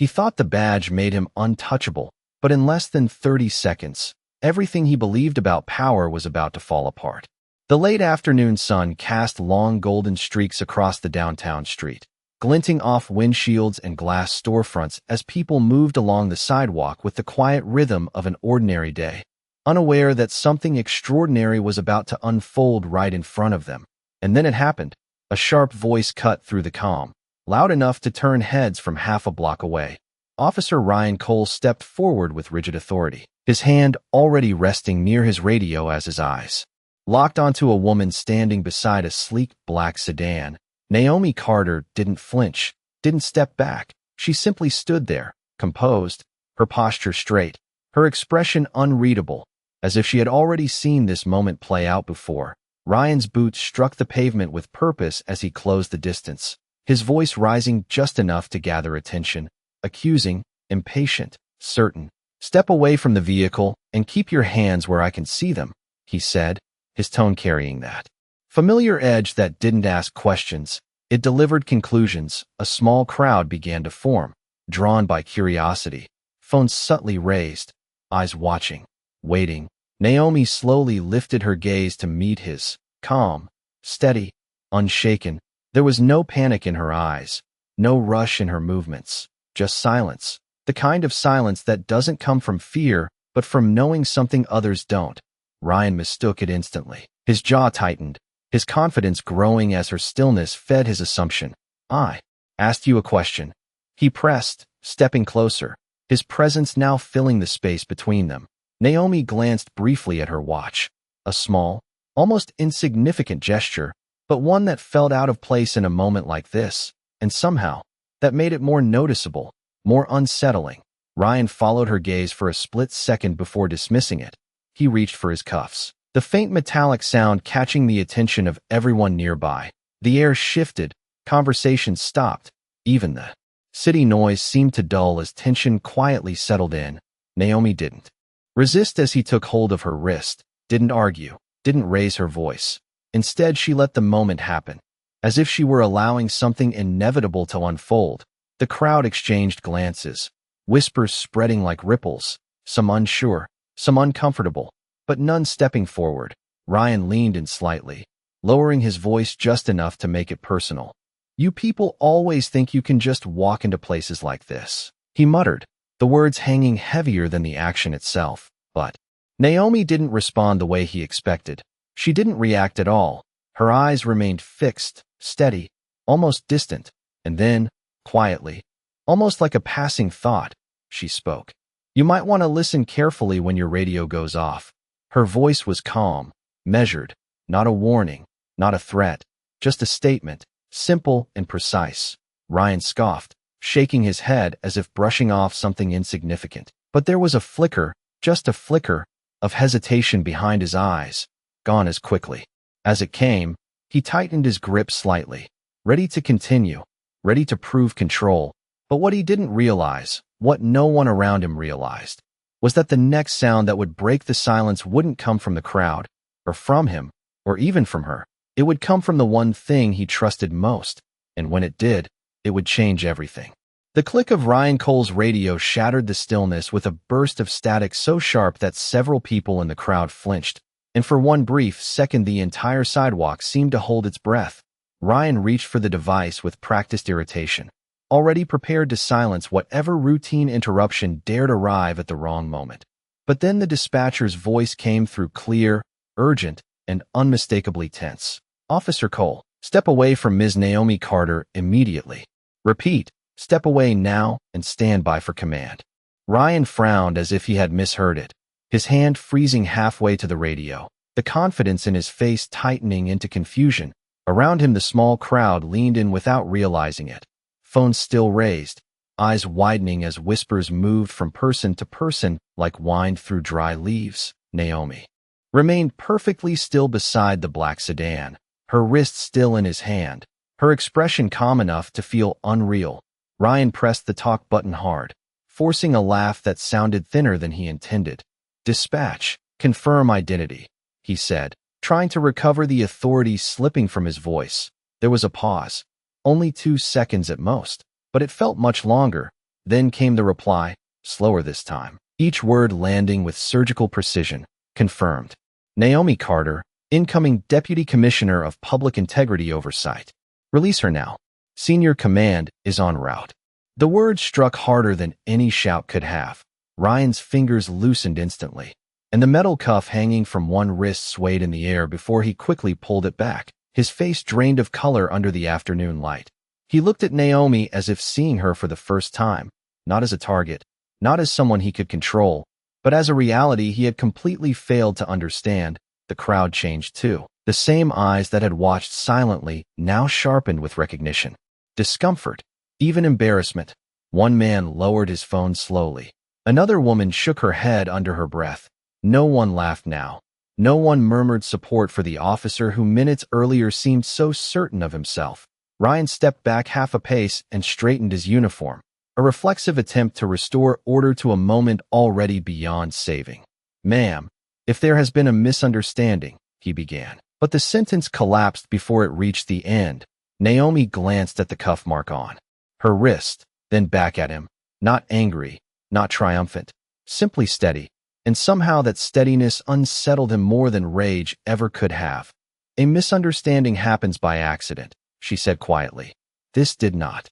He thought the badge made him untouchable, but in less than 30 seconds, everything he believed about power was about to fall apart. The late afternoon sun cast long golden streaks across the downtown street, glinting off windshields and glass storefronts as people moved along the sidewalk with the quiet rhythm of an ordinary day, unaware that something extraordinary was about to unfold right in front of them. And then it happened. A sharp voice cut through the calm, loud enough to turn heads from half a block away. Officer Ryan Cole stepped forward with rigid authority, his hand already resting near his radio as his eyes locked onto a woman standing beside a sleek black sedan. Naomi Carter didn't flinch, didn't step back. She simply stood there, composed, her posture straight, her expression unreadable, as if she had already seen this moment play out before. Ryan's boots struck the pavement with purpose as he closed the distance, his voice rising just enough to gather attention, accusing, impatient, certain. "Step away from the vehicle and keep your hands where I can see them," he said, his tone carrying that familiar edge that didn't ask questions. It delivered conclusions. A small crowd began to form, drawn by curiosity, phones subtly raised, eyes watching, waiting. Naomi slowly lifted her gaze to meet his, calm, steady, unshaken. There was no panic in her eyes, no rush in her movements, just silence, the kind of silence that doesn't come from fear, but from knowing something others don't. Ryan mistook it instantly. His jaw tightened, his confidence growing as her stillness fed his assumption. "I asked you a question." He pressed, stepping closer, his presence now filling the space between them. Naomi glanced briefly at her watch, a small, almost insignificant gesture, but one that felt out of place in a moment like this, and somehow, that made it more noticeable, more unsettling. Ryan followed her gaze for a split second before dismissing it. He reached for his cuffs, the faint metallic sound catching the attention of everyone nearby. The air shifted, conversation stopped, even the city noise seemed to dull as tension quietly settled in. Naomi didn't resist as he took hold of her wrist, didn't argue, didn't raise her voice. Instead, she let the moment happen, as if she were allowing something inevitable to unfold. The crowd exchanged glances, whispers spreading like ripples, some unsure, some uncomfortable, but none stepping forward. Ryan leaned in slightly, lowering his voice just enough to make it personal. "You people always think you can just walk into places like this," he muttered, the words hanging heavier than the action itself. But Naomi didn't respond the way he expected. She didn't react at all. Her eyes remained fixed, steady, almost distant, and then, quietly, almost like a passing thought, she spoke. "You might want to listen carefully when your radio goes off." Her voice was calm, measured, not a warning, not a threat, just a statement, simple and precise. Ryan scoffed, shaking his head as if brushing off something insignificant. But there was a flicker, just a flicker, of hesitation behind his eyes, gone as quickly. As it came, he tightened his grip slightly, ready to continue, ready to prove control. But what he didn't realize, what no one around him realized, was that the next sound that would break the silence wouldn't come from the crowd, or from him, or even from her. It would come from the one thing he trusted most, and when it did, it would change everything. The click of Ryan Cole's radio shattered the stillness with a burst of static so sharp that several people in the crowd flinched, and for one brief second the entire sidewalk seemed to hold its breath. Ryan reached for the device with practiced irritation, already prepared to silence whatever routine interruption dared arrive at the wrong moment. But then the dispatcher's voice came through clear, urgent, and unmistakably tense. "Officer Cole, step away from Ms. Naomi Carter immediately. Repeat, step away now and stand by for command." Ryan frowned as if he had misheard it, his hand freezing halfway to the radio, the confidence in his face tightening into confusion. Around him the small crowd leaned in without realizing it, phones still raised, eyes widening as whispers moved from person to person like wind through dry leaves. Naomi remained perfectly still beside the black sedan, her wrist still in his hand, her expression calm enough to feel unreal. Ryan pressed the talk button hard, forcing a laugh that sounded thinner than he intended. "Dispatch, confirm identity," he said, trying to recover the authority slipping from his voice. There was a pause, only 2 seconds at most, but it felt much longer. Then came the reply, slower this time, each word landing with surgical precision. Confirmed. Naomi Carter, incoming Deputy Commissioner of Public Integrity Oversight. Release her now. Senior Command is en route. The words struck harder than any shout could have. Ryan's fingers loosened instantly, and the metal cuff hanging from one wrist swayed in the air before he quickly pulled it back, his face drained of color under the afternoon light. He looked at Naomi as if seeing her for the first time, not as a target, not as someone he could control, but as a reality he had completely failed to understand. The crowd changed too. The same eyes that had watched silently now sharpened with recognition. Discomfort, even embarrassment. One man lowered his phone slowly. Another woman shook her head under her breath. No one laughed now. No one murmured support for the officer who minutes earlier seemed so certain of himself. Ryan stepped back half a pace and straightened his uniform, a reflexive attempt to restore order to a moment already beyond saving. "Ma'am, if there has been a misunderstanding," he began. But the sentence collapsed before it reached the end. Naomi glanced at the cuff mark on her wrist, then back at him, not angry, not triumphant, simply steady, and somehow that steadiness unsettled him more than rage ever could have. "A misunderstanding happens by accident," she said quietly. This did not.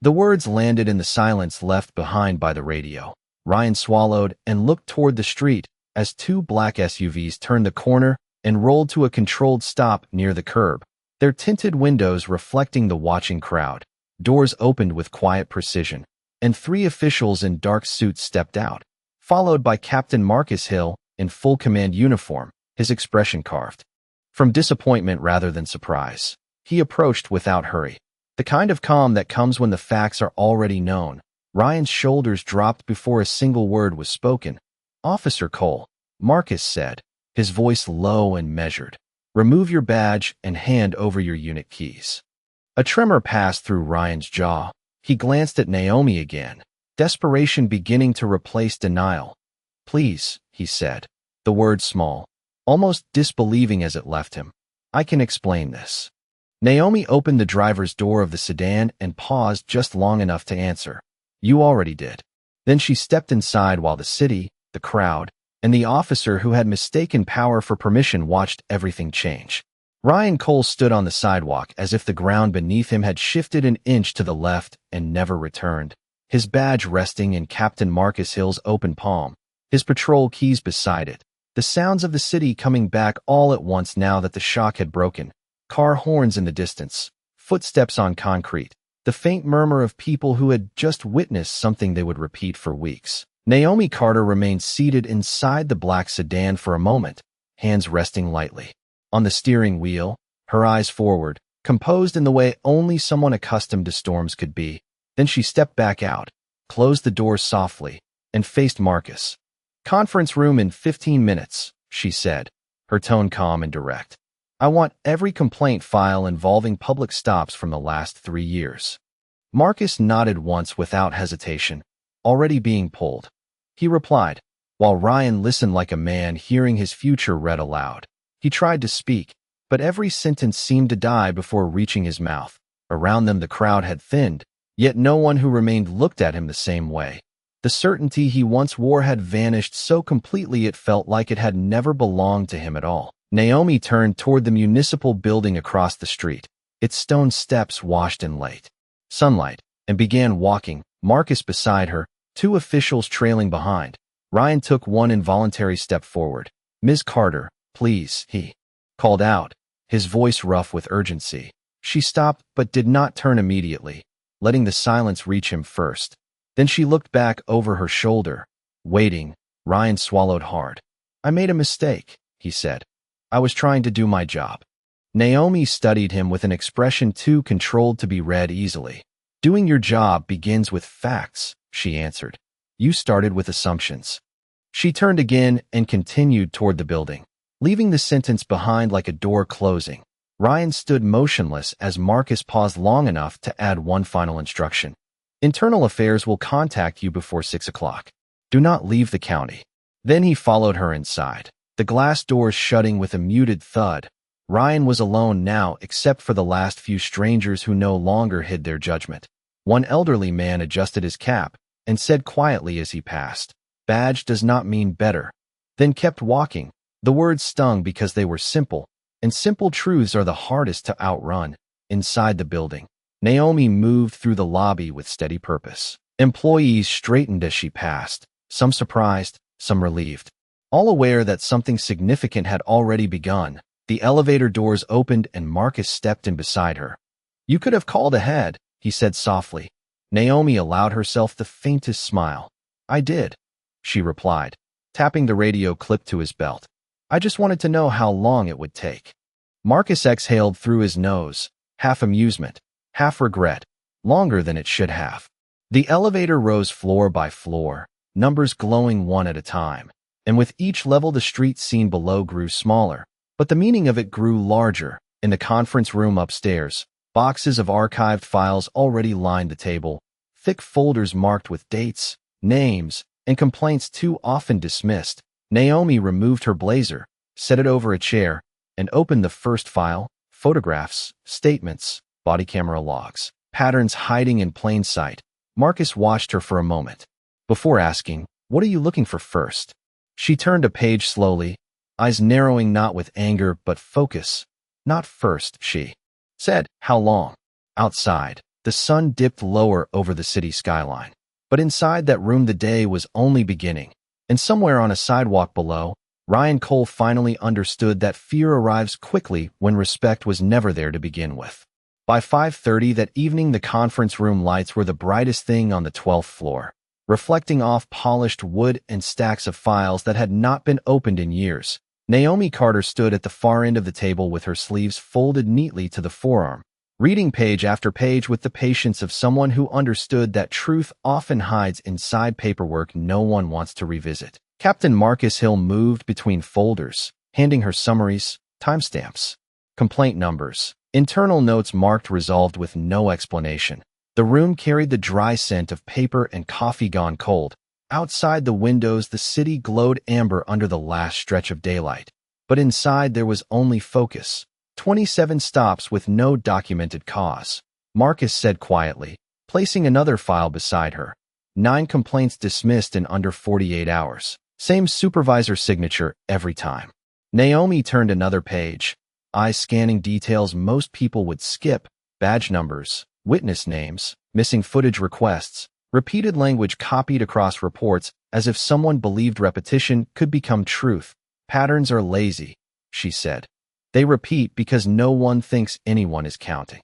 The words landed in the silence left behind by the radio. Ryan swallowed and looked toward the street as two black SUVs turned the corner and rolled to a controlled stop near the curb, their tinted windows reflecting the watching crowd. Doors opened with quiet precision, and three officials in dark suits stepped out, followed by Captain Marcus Hill in full command uniform, his expression carved from disappointment rather than surprise. He approached without hurry, the kind of calm that comes when the facts are already known. Ryan's shoulders dropped before a single word was spoken. "Officer Cole," Marcus said, his voice low and measured. "Remove your badge and hand over your unit keys." A tremor passed through Ryan's jaw. He glanced at Naomi again, desperation beginning to replace denial. "Please," he said, the word small, almost disbelieving as it left him. "I can explain this." Naomi opened the driver's door of the sedan and paused just long enough to answer. "You already did." Then she stepped inside while the city, the crowd, and the officer who had mistaken power for permission watched everything change. Ryan Cole stood on the sidewalk as if the ground beneath him had shifted an inch to the left and never returned, his badge resting in Captain Marcus Hill's open palm, his patrol keys beside it, the sounds of the city coming back all at once now that the shock had broken. Car horns in the distance, footsteps on concrete, the faint murmur of people who had just witnessed something they would repeat for weeks. Naomi Carter remained seated inside the black sedan for a moment, hands resting lightly on the steering wheel, her eyes forward, composed in the way only someone accustomed to storms could be. Then she stepped back out, closed the door softly, and faced Marcus. "Conference room in 15 minutes, she said, her tone calm and direct. "I want every complaint file involving public stops from the last 3 years." Marcus nodded once without hesitation, already being pulled. He replied, while Ryan listened like a man hearing his future read aloud. He tried to speak, but every sentence seemed to die before reaching his mouth. Around them the crowd had thinned, yet no one who remained looked at him the same way. The certainty he once wore had vanished so completely it felt like it had never belonged to him at all. Naomi turned toward the municipal building across the street, its stone steps washed in late sunlight, and began walking, Marcus beside her, two officials trailing behind. Ryan took one involuntary step forward. "Ms. Carter, please," he called out, his voice rough with urgency. She stopped but did not turn immediately, letting the silence reach him first. Then she looked back over her shoulder, waiting. Ryan swallowed hard. "I made a mistake," he said. "I was trying to do my job." Naomi studied him with an expression too controlled to be read easily. "Doing your job begins with facts," she answered. "You started with assumptions." She turned again and continued toward the building, leaving the sentence behind like a door closing. Ryan stood motionless as Marcus paused long enough to add one final instruction. "Internal Affairs will contact you before 6 o'clock. Do not leave the county." Then he followed her inside, the glass doors shutting with a muted thud. Ryan was alone now except for the last few strangers who no longer hid their judgment. One elderly man adjusted his cap, and said quietly as he passed, "Badge does not mean better," then kept walking. The words stung because they were simple, and simple truths are the hardest to outrun. Inside the building, Naomi moved through the lobby with steady purpose. Employees straightened as she passed, some surprised, some relieved. All aware that something significant had already begun, the elevator doors opened and Marcus stepped in beside her. "You could have called ahead," he said softly. Naomi allowed herself the faintest smile. "I did," she replied, tapping the radio clip to his belt. "I just wanted to know how long it would take." Marcus exhaled through his nose, half amusement, half regret, longer than it should have. The elevator rose floor by floor, numbers glowing one at a time, and with each level the street scene below grew smaller, but the meaning of it grew larger. In the conference room upstairs, boxes of archived files already lined the table, thick folders marked with dates, names, and complaints too often dismissed. Naomi removed her blazer, set it over a chair, and opened the first file: photographs, statements, body camera logs, patterns hiding in plain sight. Marcus watched her for a moment, before asking, "What are you looking for first?" She turned a page slowly, eyes narrowing not with anger but focus. "Not first," she said. "How long?" Outside, the sun dipped lower over the city skyline. But inside that room the day was only beginning, and somewhere on a sidewalk below, Ryan Cole finally understood that fear arrives quickly when respect was never there to begin with. By 5:30 that evening, the conference room lights were the brightest thing on the 12th floor, reflecting off polished wood and stacks of files that had not been opened in years. Naomi Carter stood at the far end of the table with her sleeves folded neatly to the forearm, reading page after page with the patience of someone who understood that truth often hides inside paperwork no one wants to revisit. Captain Marcus Hill moved between folders, handing her summaries, timestamps, complaint numbers, internal notes marked resolved with no explanation. The room carried the dry scent of paper and coffee gone cold. Outside the windows, the city glowed amber under the last stretch of daylight. But inside there was only focus. 27 stops with no documented cause. Marcus said quietly, placing another file beside her. 9 complaints dismissed in under 48 hours. Same supervisor signature every time. Naomi turned another page, eyes scanning details most people would skip: badge numbers, witness names, missing footage requests, repeated language copied across reports as if someone believed repetition could become truth. "Patterns are lazy," she said. "They repeat because no one thinks anyone is counting."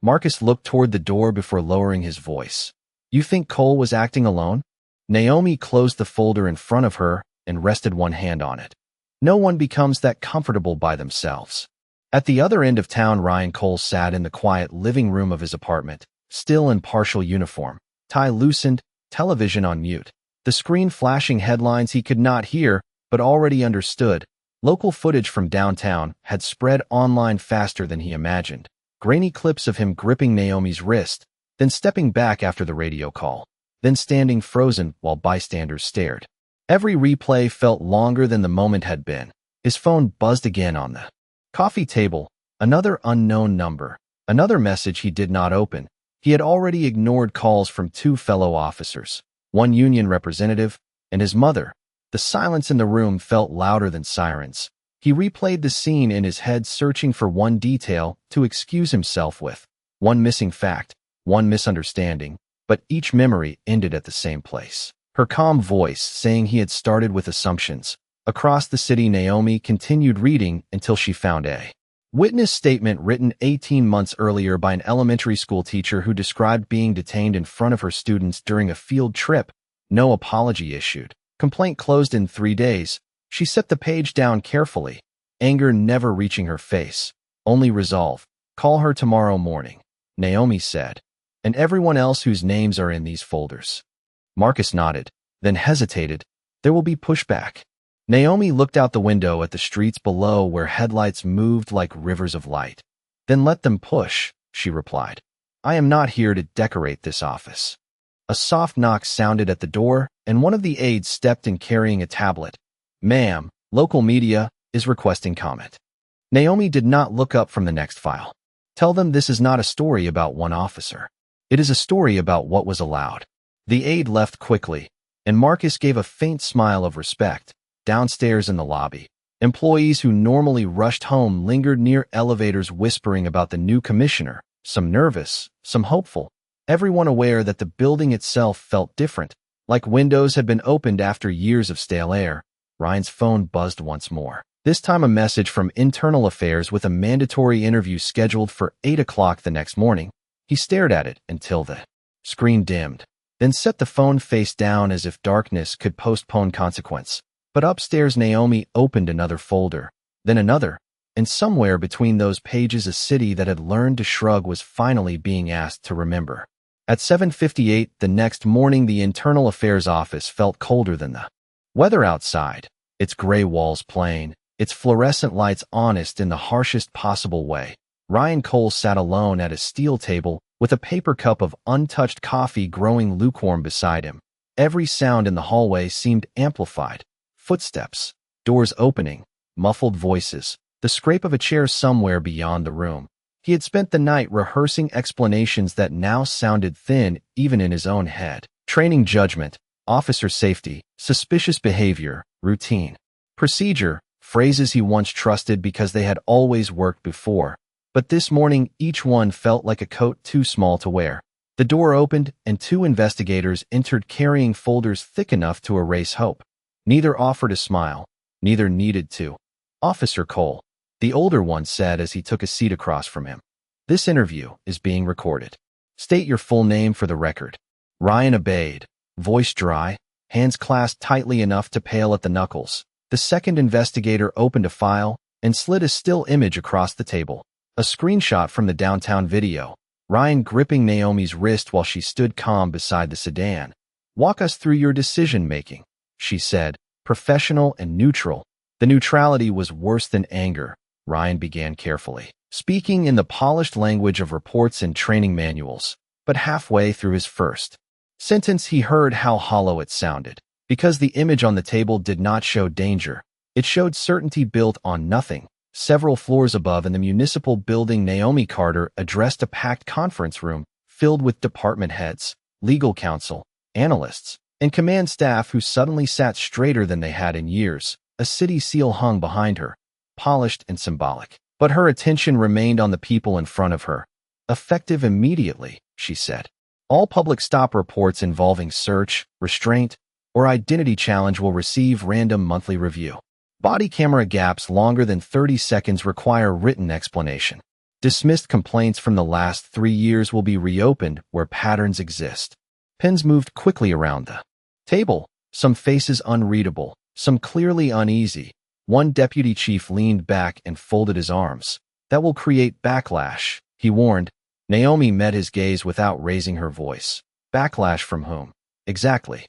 Marcus looked toward the door before lowering his voice. "You think Cole was acting alone?" Naomi closed the folder in front of her and rested one hand on it. "No one becomes that comfortable by themselves." At the other end of town, Ryan Cole sat in the quiet living room of his apartment, still in partial uniform, tie loosened, television on mute. The screen flashing headlines he could not hear, but already understood. Local footage from downtown had spread online faster than he imagined. Grainy clips of him gripping Naomi's wrist, then stepping back after the radio call, then standing frozen while bystanders stared. Every replay felt longer than the moment had been. His phone buzzed again on the coffee table. Another unknown number, another message he did not open. He had already ignored calls from 2 fellow officers, one union representative, and his mother. The silence in the room felt louder than sirens. He replayed the scene in his head, searching for one detail to excuse himself with, one missing fact, one misunderstanding, but each memory ended at the same place. Her calm voice saying he had started with assumptions. Across the city, Naomi continued reading until she found a witness statement written 18 months earlier by an elementary school teacher who described being detained in front of her students during a field trip. No apology issued. Complaint closed in 3 days. She set the page down carefully, anger never reaching her face. Only resolve. "Call her tomorrow morning," Naomi said. "And everyone else whose names are in these folders." Marcus nodded, then hesitated. "There will be pushback." Naomi looked out the window at the streets below where headlights moved like rivers of light. "Then let them push," she replied. "I am not here to decorate this office." A soft knock sounded at the door, and one of the aides stepped in carrying a tablet. "Ma'am, local media is requesting comment." Naomi did not look up from the next file. "Tell them this is not a story about one officer. It is a story about what was allowed." The aide left quickly, and Marcus gave a faint smile of respect. Downstairs in the lobby, employees who normally rushed home lingered near elevators whispering about the new commissioner, some nervous, some hopeful, everyone aware that the building itself felt different, like windows had been opened after years of stale air. Ryan's phone buzzed once more. This time a message from Internal Affairs with a mandatory interview scheduled for 8 o'clock the next morning. He stared at it until the screen dimmed, then set the phone face down as if darkness could postpone consequence. But upstairs Naomi opened another folder, then another, and somewhere between those pages a city that had learned to shrug was finally being asked to remember. At 7:58 the next morning the Internal Affairs office felt colder than the weather outside, its gray walls plain, its fluorescent lights honest in the harshest possible way. Ryan Cole sat alone at a steel table with a paper cup of untouched coffee growing lukewarm beside him. Every sound in the hallway seemed amplified. Footsteps, doors opening, muffled voices, the scrape of a chair somewhere beyond the room. He had spent the night rehearsing explanations that now sounded thin even in his own head. Training judgment, officer safety, suspicious behavior, routine, procedure, phrases he once trusted because they had always worked before. But this morning, each one felt like a coat too small to wear. The door opened, and 2 investigators entered carrying folders thick enough to erase hope. Neither offered a smile. Neither needed to. "Officer Cole," the older one said as he took a seat across from him. "This interview is being recorded. State your full name for the record." Ryan obeyed, voice dry, hands clasped tightly enough to pale at the knuckles. The second investigator opened a file and slid a still image across the table. A screenshot from the downtown video. Ryan gripping Naomi's wrist while she stood calm beside the sedan. "Walk us through your decision-making," she said, professional and neutral. The neutrality was worse than anger. Ryan began carefully, speaking in the polished language of reports and training manuals. But halfway through his first sentence he heard how hollow it sounded. Because the image on the table did not show danger. It showed certainty built on nothing. Several floors above in the municipal building Naomi Carter addressed a packed conference room filled with department heads, legal counsel, analysts, and command staff who suddenly sat straighter than they had in years. A city seal hung behind her, polished and symbolic. But her attention remained on the people in front of her. "Effective immediately," she said. "All public stop reports involving search, restraint, or identity challenge will receive random monthly review. Body camera gaps longer than 30 seconds require written explanation. Dismissed complaints from the last 3 years will be reopened where patterns exist." Pens moved quickly around the table, some faces unreadable, some clearly uneasy. One deputy chief leaned back and folded his arms. "That will create backlash," he warned. Naomi met his gaze without raising her voice. "Backlash from whom? Exactly?"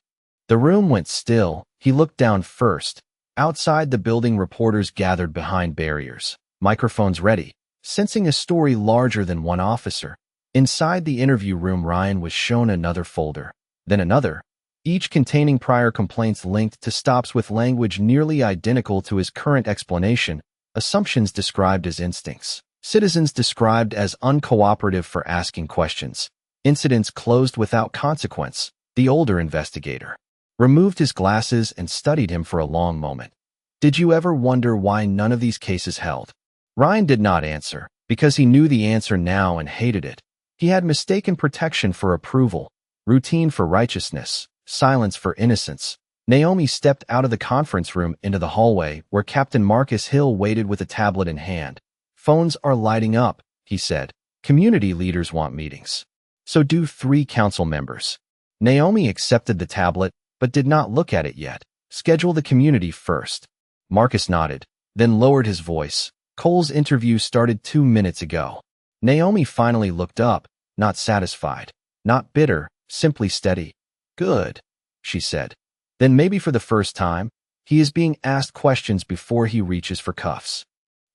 The room went still. He looked down first. Outside the building, reporters gathered behind barriers, microphones ready, sensing a story larger than one officer. Inside the interview room, Ryan was shown another folder, then another, each containing prior complaints linked to stops with language nearly identical to his current explanation, assumptions described as instincts, citizens described as uncooperative for asking questions, incidents closed without consequence. The older investigator removed his glasses and studied him for a long moment. "Did you ever wonder why none of these cases held?" Ryan did not answer, because he knew the answer now and hated it. He had mistaken protection for approval, routine for righteousness, silence for innocence. Naomi stepped out of the conference room into the hallway where Captain Marcus Hill waited with a tablet in hand. "Phones are lighting up," he said. "Community leaders want meetings. So do 3 council members." Naomi accepted the tablet, but did not look at it yet. "Schedule the community first." Marcus nodded, then lowered his voice. "Cole's interview started 2 minutes ago." Naomi finally looked up, not satisfied, not bitter, simply steady. "Good," she said. "Then maybe for the first time, he is being asked questions before he reaches for cuffs."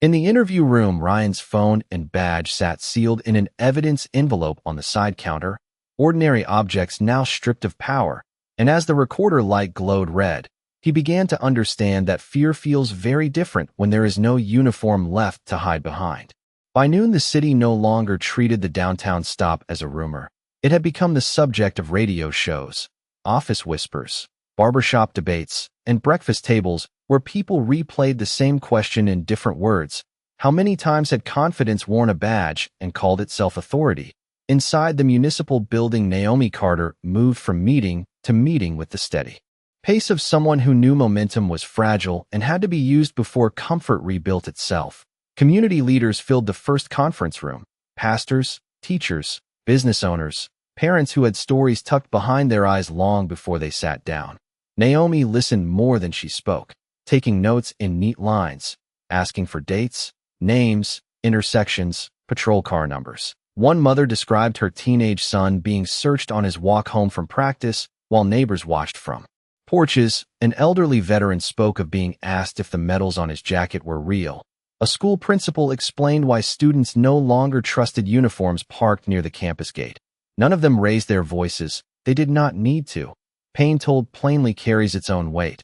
In the interview room, Ryan's phone and badge sat sealed in an evidence envelope on the side counter, ordinary objects now stripped of power. And as the recorder light glowed red, he began to understand that fear feels very different when there is no uniform left to hide behind. By noon, the city no longer treated the downtown stop as a rumor. It had become the subject of radio shows, office whispers, barbershop debates, and breakfast tables where people replayed the same question in different words. How many times had confidence worn a badge and called itself authority? Inside the municipal building, Naomi Carter moved from meeting to meeting with the steady pace of someone who knew momentum was fragile and had to be used before comfort rebuilt itself. Community leaders filled the first conference room. Pastors, teachers, business owners, parents who had stories tucked behind their eyes long before they sat down. Naomi listened more than she spoke, taking notes in neat lines, asking for dates, names, intersections, patrol car numbers. One mother described her teenage son being searched on his walk home from practice while neighbors watched from porches. An elderly veteran spoke of being asked if the medals on his jacket were real. A school principal explained why students no longer trusted uniforms parked near the campus gate. None of them raised their voices. They did not need to. Pain told plainly carries its own weight.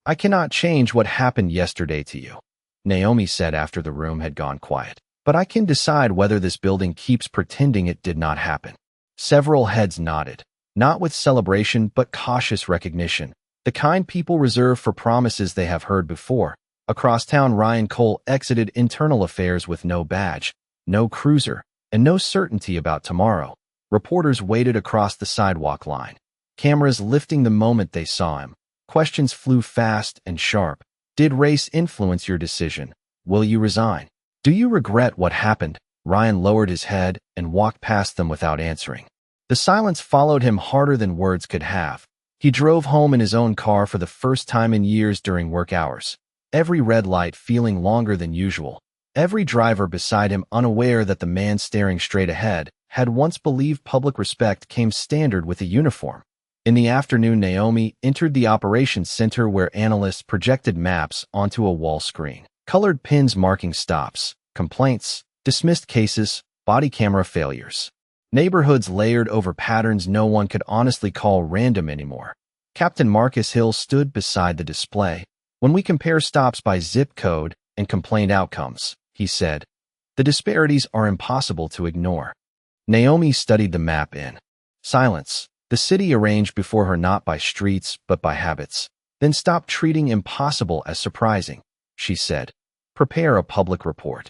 I cannot change what happened yesterday to you, Naomi said after the room had gone quiet. But I can decide whether this building keeps pretending it did not happen. Several heads nodded, not with celebration but cautious recognition, the kind people reserve for promises they have heard before. Across town, Ryan Cole exited internal affairs with no badge, no cruiser, and no certainty about tomorrow. Reporters waited across the sidewalk line, cameras lifting the moment they saw him. Questions flew fast and sharp. Did race influence your decision? Will you resign? Do you regret what happened? Ryan lowered his head and walked past them without answering. The silence followed him harder than words could have. He drove home in his own car for the first time in years during work hours. Every red light feeling longer than usual. Every driver beside him unaware that the man staring straight ahead had once believed public respect came standard with a uniform. In the afternoon, Naomi entered the operations center where analysts projected maps onto a wall screen. Colored pins marking stops, complaints, dismissed cases, body camera failures. Neighborhoods layered over patterns no one could honestly call random anymore. Captain Marcus Hill stood beside the display. When we compare stops by zip code and complaint outcomes, he said, the disparities are impossible to ignore. Naomi studied the map in silence. The city arranged before her not by streets but by habits. Then stop treating impossible as surprising, she said. Prepare a public report.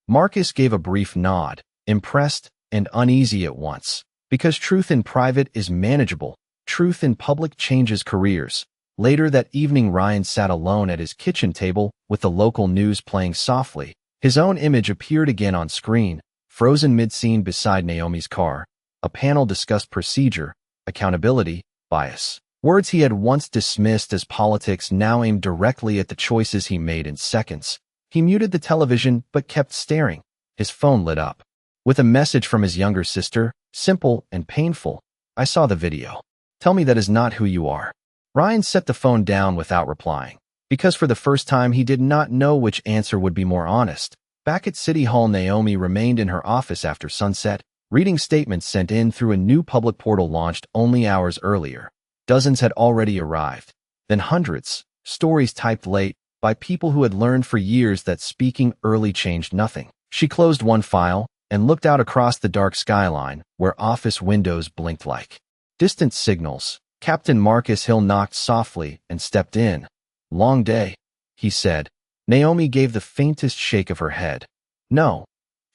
Marcus gave a brief nod, impressed and uneasy at once. Because truth in private is manageable, truth in public changes careers. Later that evening, Ryan sat alone at his kitchen table with the local news playing softly. His own image appeared again on screen, frozen mid-scene beside Naomi's car. A panel discussed procedure, accountability, bias. Words he had once dismissed as politics now aimed directly at the choices he made in seconds. He muted the television but kept staring. His phone lit up with a message from his younger sister, simple and painful. I saw the video. Tell me that is not who you are. Ryan set the phone down without replying, because for the first time he did not know which answer would be more honest. Back at City Hall, Naomi remained in her office after sunset, reading statements sent in through a new public portal launched only hours earlier. Dozens had already arrived, then hundreds, stories typed late by people who had learned for years that speaking early changed nothing. She closed one file and looked out across the dark skyline where office windows blinked like distant signals. Captain Marcus Hill knocked softly and stepped in. Long day, he said. Naomi gave the faintest shake of her head. No,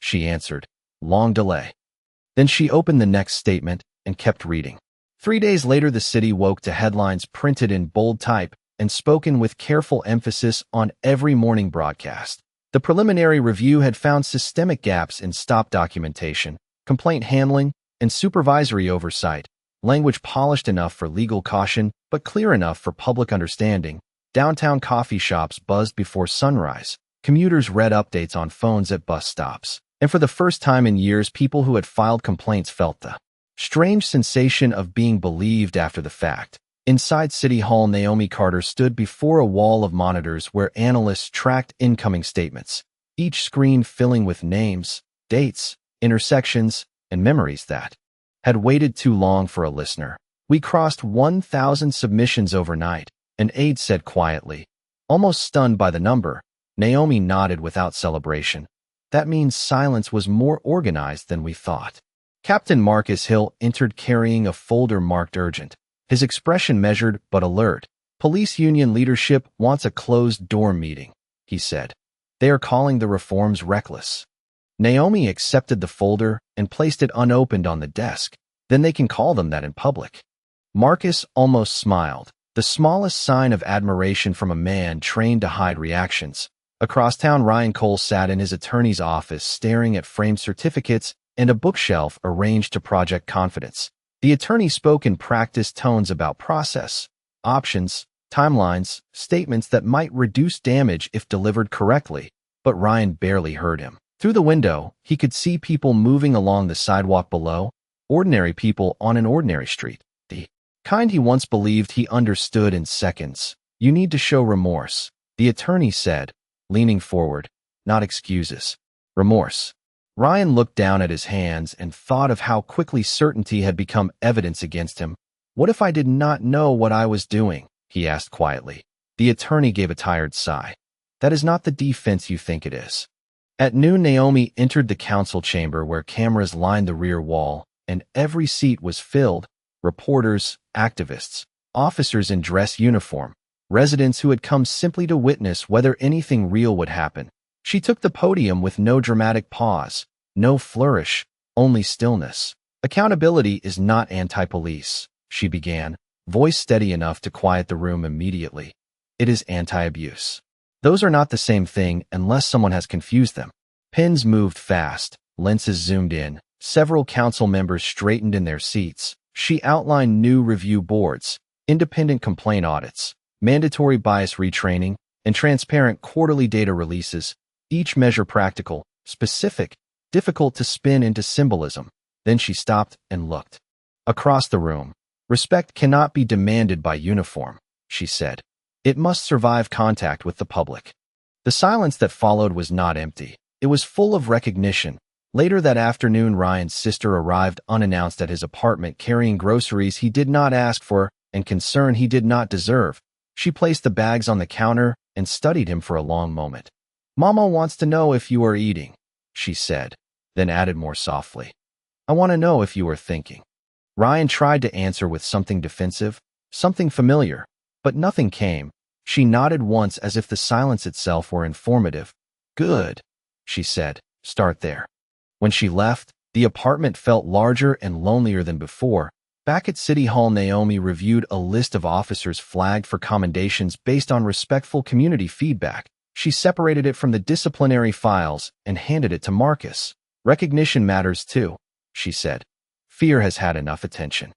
she answered. Long delay. Then she opened the next statement and kept reading. 3 days later, the city woke to headlines printed in bold type and spoken with careful emphasis on every morning broadcast. The preliminary review had found systemic gaps in stop documentation, complaint handling, and supervisory oversight. Language polished enough for legal caution, but clear enough for public understanding. Downtown coffee shops buzzed before sunrise. Commuters read updates on phones at bus stops. And for the first time in years, people who had filed complaints felt the strange sensation of being believed after the fact. Inside City Hall, Naomi Carter stood before a wall of monitors where analysts tracked incoming statements, each screen filling with names, dates, intersections, and memories that had waited too long for a listener. We crossed 1,000 submissions overnight, an aide said quietly. Almost stunned by the number, Naomi nodded without celebration. That means silence was more organized than we thought. Captain Marcus Hill entered carrying a folder marked urgent. his expression measured but alert. Police union leadership wants a closed-door meeting, he said. They are calling the reforms reckless. Naomi accepted the folder and placed it unopened on the desk. Then they can call them that in public. Marcus almost smiled, the smallest sign of admiration from a man trained to hide reactions. Across town, Ryan Cole sat in his attorney's office staring at framed certificates and a bookshelf arranged to project confidence. The attorney spoke in practiced tones about process, options, timelines, statements that might reduce damage if delivered correctly, but Ryan barely heard him. Through the window, he could see people moving along the sidewalk below, ordinary people on an ordinary street. The kind he once believed he understood in seconds. You need to show remorse, the attorney said, leaning forward. Not excuses. Remorse. Ryan looked down at his hands and thought of how quickly certainty had become evidence against him. What if I did not know what I was doing? He asked quietly. The attorney gave a tired sigh. That is not the defense you think it is. At noon, Naomi entered the council chamber where cameras lined the rear wall, and every seat was filled. Reporters, activists, officers in dress uniform, residents who had come simply to witness whether anything real would happen. She took the podium with no dramatic pause, no flourish, only stillness. Accountability is not anti-police, she began, voice steady enough to quiet the room immediately. It is anti-abuse. Those are not the same thing unless someone has confused them. Pins moved fast, lenses zoomed in, several council members straightened in their seats. She outlined new review boards, independent complaint audits, mandatory bias retraining, and transparent quarterly data releases, each measure practical, specific, difficult to spin into symbolism. Then she stopped and looked. Across the room, respect cannot be demanded by uniform, she said. It must survive contact with the public. The silence that followed was not empty. It was full of recognition. Later that afternoon, Ryan's sister arrived unannounced at his apartment carrying groceries he did not ask for and concern he did not deserve. She placed the bags on the counter and studied him for a long moment. Mama wants to know if you are eating, she said, then added more softly. I want to know if you are thinking. Ryan tried to answer with something defensive, something familiar, but nothing came. She nodded once as if the silence itself were informative. Good, she said, start there. When she left, the apartment felt larger and lonelier than before. Back at City Hall, Naomi reviewed a list of officers flagged for commendations based on respectful community feedback. She separated it from the disciplinary files and handed it to Marcus. Recognition matters too, she said. Fear has had enough attention.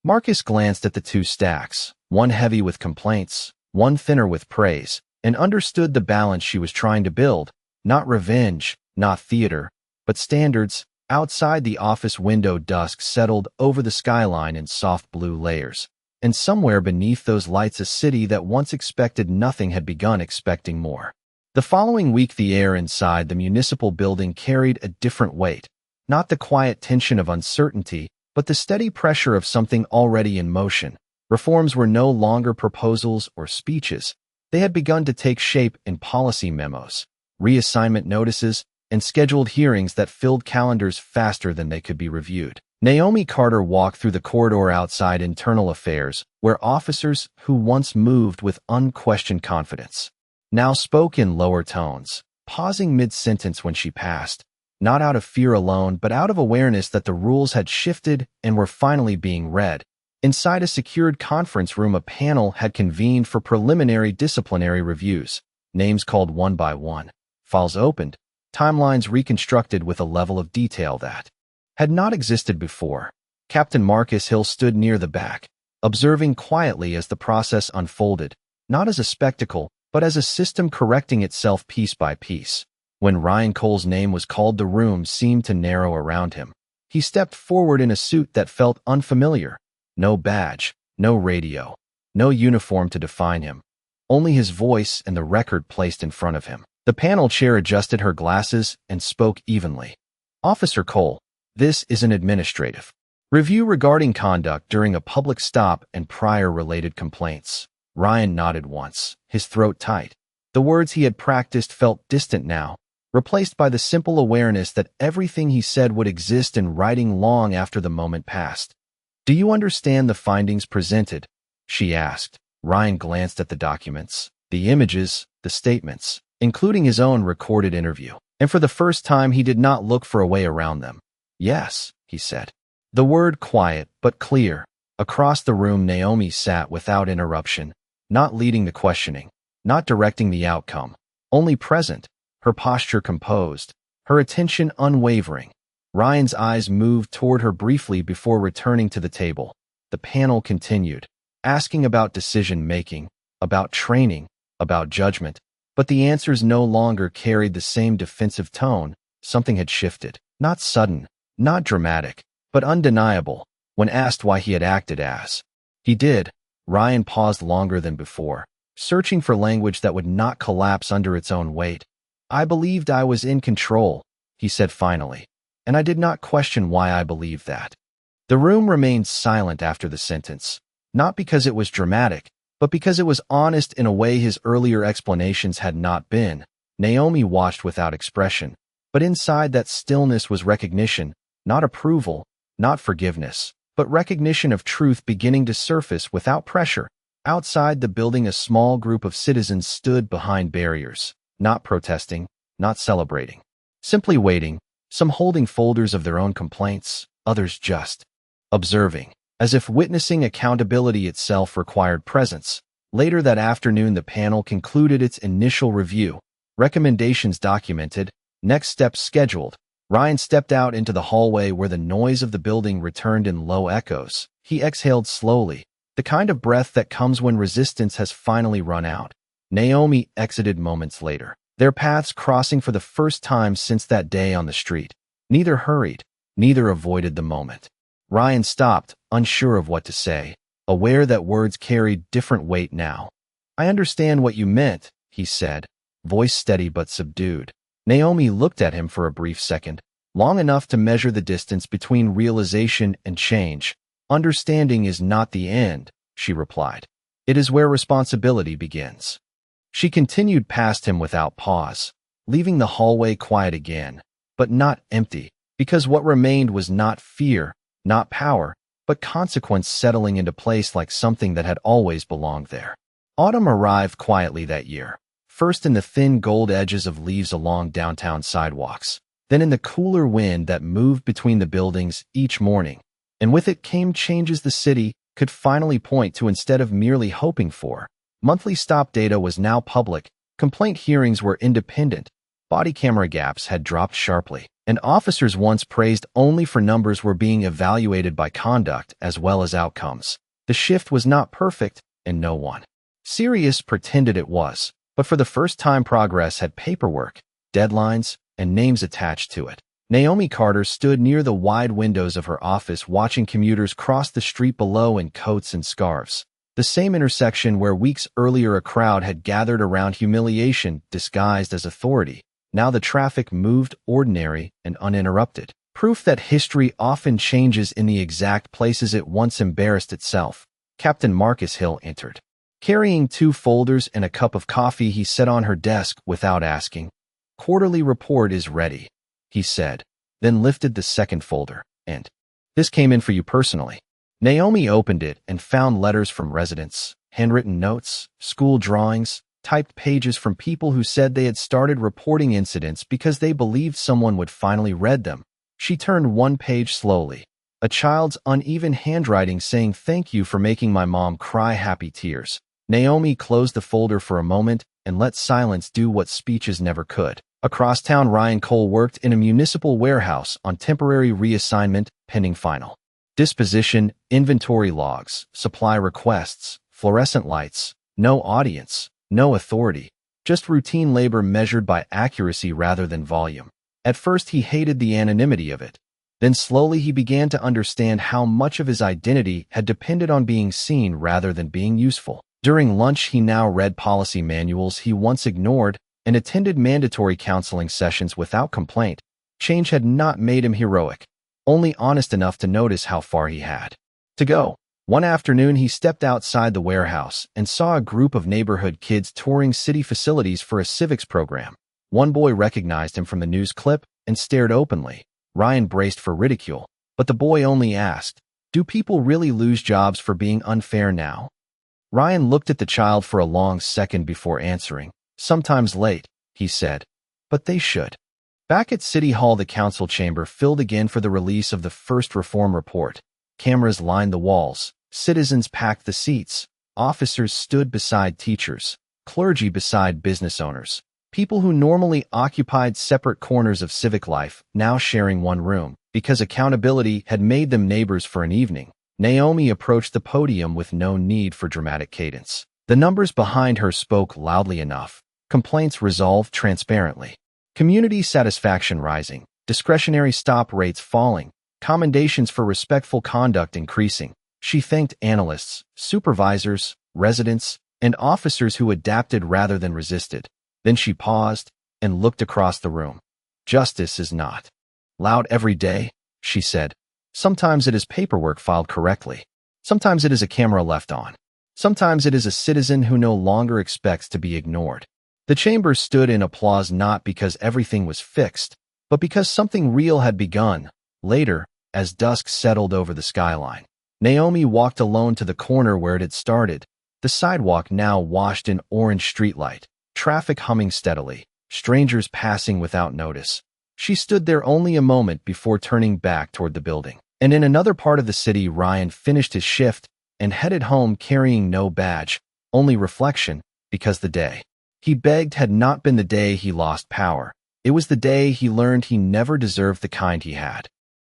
Marcus glanced at the two stacks, one heavy with complaints, one thinner with praise, and understood the balance she was trying to build. Not revenge, not theater, but standards. Outside the office window, dusk settled over the skyline in soft blue layers, and somewhere beneath those lights a city that once expected nothing had begun expecting more. The following week, the air inside the municipal building carried a different weight, not the quiet tension of uncertainty, but the steady pressure of something already in motion. Reforms were no longer proposals or speeches. They had begun to take shape in policy memos, reassignment notices, and scheduled hearings that filled calendars faster than they could be reviewed. Naomi Carter walked through the corridor outside Internal Affairs, where officers who once moved with unquestioned confidence now spoke in lower tones, pausing mid-sentence when she passed, not out of fear alone, but out of awareness that the rules had shifted and were finally being read. Inside a secured conference room, a panel had convened for preliminary disciplinary reviews, names called one by one, files opened, timelines reconstructed with a level of detail that had not existed before. Captain Marcus Hill stood near the back, observing quietly as the process unfolded, not as a spectacle, but as a system correcting itself piece by piece. When Ryan Cole's name was called, the room seemed to narrow around him. He stepped forward in a suit that felt unfamiliar. No badge, no radio, no uniform to define him. Only his voice and the record placed in front of him. The panel chair adjusted her glasses and spoke evenly. Officer Cole, this is an administrative review regarding conduct during a public stop and prior related complaints. Ryan nodded once, his throat tight. The words he had practiced felt distant now, replaced by the simple awareness that everything he said would exist in writing long after the moment passed. "Do you understand the findings presented?" she asked. Ryan glanced at the documents, the images, the statements, including his own recorded interview, and for the first time he did not look for a way around them. "Yes," he said. The word quiet but clear. Across the room, Naomi sat without interruption, not leading the questioning, not directing the outcome, only present, her posture composed, her attention unwavering. Ryan's eyes moved toward her briefly before returning to the table. The panel continued, asking about decision-making, about training, about judgment, but the answers no longer carried the same defensive tone. Something had shifted. Not sudden, not dramatic, but undeniable. When asked why he had acted as he did, Ryan paused longer than before, searching for language that would not collapse under its own weight. "I believed I was in control," he said finally, "and I did not question why I believed that." The room remained silent after the sentence, not because it was dramatic, but because it was honest in a way his earlier explanations had not been. Naomi watched without expression, but inside that stillness was recognition, not approval, not forgiveness, but recognition of truth beginning to surface without pressure. Outside the building, a small group of citizens stood behind barriers, not protesting, not celebrating, simply waiting, some holding folders of their own complaints, others just observing, as if witnessing accountability itself required presence. Later that afternoon, the panel concluded its initial review, recommendations documented, next steps scheduled. Ryan stepped out into the hallway where the noise of the building returned in low echoes. He exhaled slowly, the kind of breath that comes when resistance has finally run out. Naomi exited moments later, their paths crossing for the first time since that day on the street. Neither hurried, neither avoided the moment. Ryan stopped, unsure of what to say, aware that words carried different weight now. "I understand what you meant," he said, voice steady but subdued. Naomi looked at him for a brief second, long enough to measure the distance between realization and change. "Understanding is not the end," she replied. "It is where responsibility begins." She continued past him without pause, leaving the hallway quiet again, but not empty, because what remained was not fear, not power, but consequence settling into place like something that had always belonged there. Autumn arrived quietly that year, first in the thin gold edges of leaves along downtown sidewalks, then in the cooler wind that moved between the buildings each morning. And with it came changes the city could finally point to instead of merely hoping for. Monthly stop data was now public, complaint hearings were independent, body camera gaps had dropped sharply, and officers once praised only for numbers were being evaluated by conduct as well as outcomes. The shift was not perfect, and no one serious pretended it was. But for the first time, progress had paperwork, deadlines, and names attached to it. Naomi Carter stood near the wide windows of her office watching commuters cross the street below in coats and scarves. The same intersection where weeks earlier a crowd had gathered around humiliation disguised as authority. Now the traffic moved ordinary and uninterrupted. Proof that history often changes in the exact places it once embarrassed itself. Captain Marcus Hill entered. Carrying 2 folders and a cup of coffee, he set on her desk without asking. "Quarterly report is ready," he said, then lifted the second folder. "And this came in for you personally." Naomi opened it and found letters from residents, handwritten notes, school drawings, typed pages from people who said they had started reporting incidents because they believed someone would finally read them. She turned one page slowly, a child's uneven handwriting saying, "Thank you for making my mom cry," happy tears. Naomi closed the folder for a moment and let silence do what speeches never could. Across town, Ryan Cole worked in a municipal warehouse on temporary reassignment pending final disposition, inventory logs, supply requests, fluorescent lights, no audience, no authority, just routine labor measured by accuracy rather than volume. At first, he hated the anonymity of it. Then slowly he began to understand how much of his identity had depended on being seen rather than being useful. During lunch, he now read policy manuals he once ignored and attended mandatory counseling sessions without complaint. Change had not made him heroic, only honest enough to notice how far he had to go. One afternoon, he stepped outside the warehouse and saw a group of neighborhood kids touring city facilities for a civics program. One boy recognized him from the news clip and stared openly. Ryan braced for ridicule, but the boy only asked, Do people really lose jobs for being unfair now? Ryan looked at the child for a long second before answering. Sometimes late, he said. But they should. Back at City Hall, the council chamber filled again for the release of the first reform report. Cameras lined the walls. Citizens packed the seats. Officers stood beside teachers. Clergy beside business owners. People who normally occupied separate corners of civic life, now sharing one room, because accountability had made them neighbors for an evening. Naomi approached the podium with no need for dramatic cadence. The numbers behind her spoke loudly enough. Complaints resolved transparently. Community satisfaction rising. Discretionary stop rates falling. Commendations for respectful conduct increasing. She thanked analysts, supervisors, residents, and officers who adapted rather than resisted. Then she paused and looked across the room. Justice is not loud every day, she said. Sometimes it is paperwork filed correctly. Sometimes it is a camera left on. Sometimes it is a citizen who no longer expects to be ignored. The chamber stood in applause not because everything was fixed, but because something real had begun. Later, as dusk settled over the skyline, Naomi walked alone to the corner where it had started. The sidewalk now washed in orange streetlight, traffic humming steadily, strangers passing without notice. She stood there only a moment before turning back toward the building. And in another part of the city, Ryan finished his shift and headed home carrying no badge, only reflection, because the day he begged had not been the day he lost power. It was the day he learned he never deserved the kind he had.